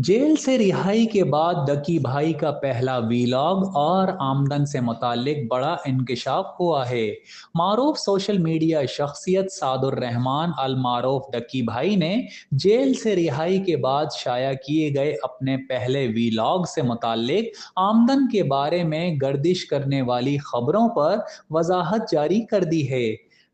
Jail से रिहाई के बाद डकी भाई का पहला वीलॉग और आमदन से मुतालिक बड़ा इंकशाफ हुआ है। मारूफ सोशल मीडिया शख्सियत सादुर रहमान अल मारूफ डकी भाई ने जेल से रिहाई के बाद शाया किए गए अपने पहले वीलॉग से मुतालिक आमदन के बारे में गर्दिश करने वाली खबरों पर वजाहत जारी कर दी है।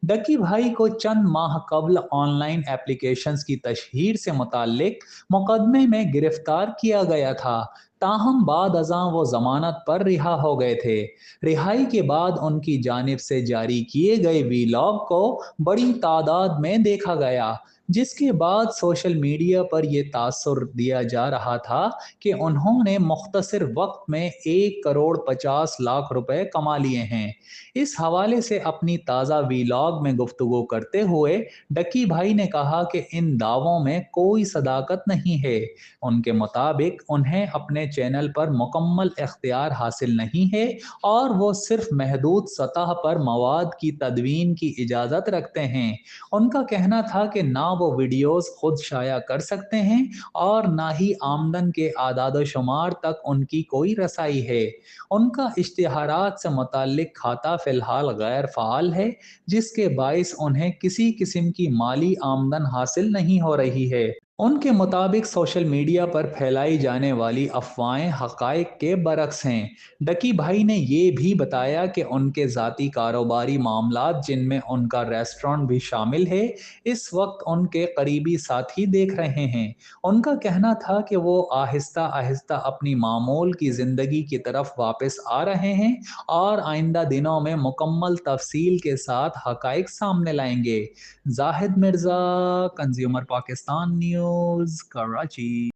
डकी भाई को चंद माह कबल ऑनलाइन एप्लीकेशंस की तशहीर से मुतालिक मुकदमे में गिरफ्तार किया गया था। ताहम बाद अज़ां वो जमानत पर रिहा हो गए थे। रिहाई के बाद उनकी जानिब से जारी किए गए वीलॉग को बड़ी तादाद में देखा गया, जिसके बाद सोशल मीडिया पर यह तासुर दिया जा रहा था कि उन्होंने मुख्तसर वक्त में 1 करोड़ 50 लाख रुपए कमा लिए हैं। इस हवाले से अपनी ताज़ा वीलॉग में गुफ्तगू करते हुए डकी भाई ने कहा कि इन दावों में कोई सदाकत नहीं है। उनके मुताबिक उन्हें अपने चैनल पर मुकम्मल इख्तियार हासिल नहीं है और वो सिर्फ महदूद सतह पर मवाद की तदवीन की इजाज़त रखते हैं। उनका कहना था कि ना वो वीडियोस खुद शाया कर सकते हैं और ना ही आमदन के आदाद शुमार तक उनकी कोई रसाई है। उनका इश्तिहारात से मुताल्लिक खाता फ़िलहाल गैर फ़ाल है, जिसके बाइस उन्हें किसी किस्म की माली आमदन हासिल नहीं हो रही है। उनके मुताबिक सोशल मीडिया पर फैलाई जाने वाली अफवाहें हकायक के बरक्स हैं। डकी भाई ने ये भी बताया कि उनके ज़ाती कारोबारी मामलात, जिनमें उनका रेस्टोरेंट भी शामिल है, इस वक्त उनके करीबी साथी देख रहे हैं। उनका कहना था कि वो आहिस्ता आहिस्ता अपनी मामूल की ज़िंदगी की तरफ वापस आ रहे हैं और आइंदा दिनों में मुकम्मल तफसील के साथ हकायक सामने लाएंगे। Zahid Mirza, consumer Pakistan news, Karachi.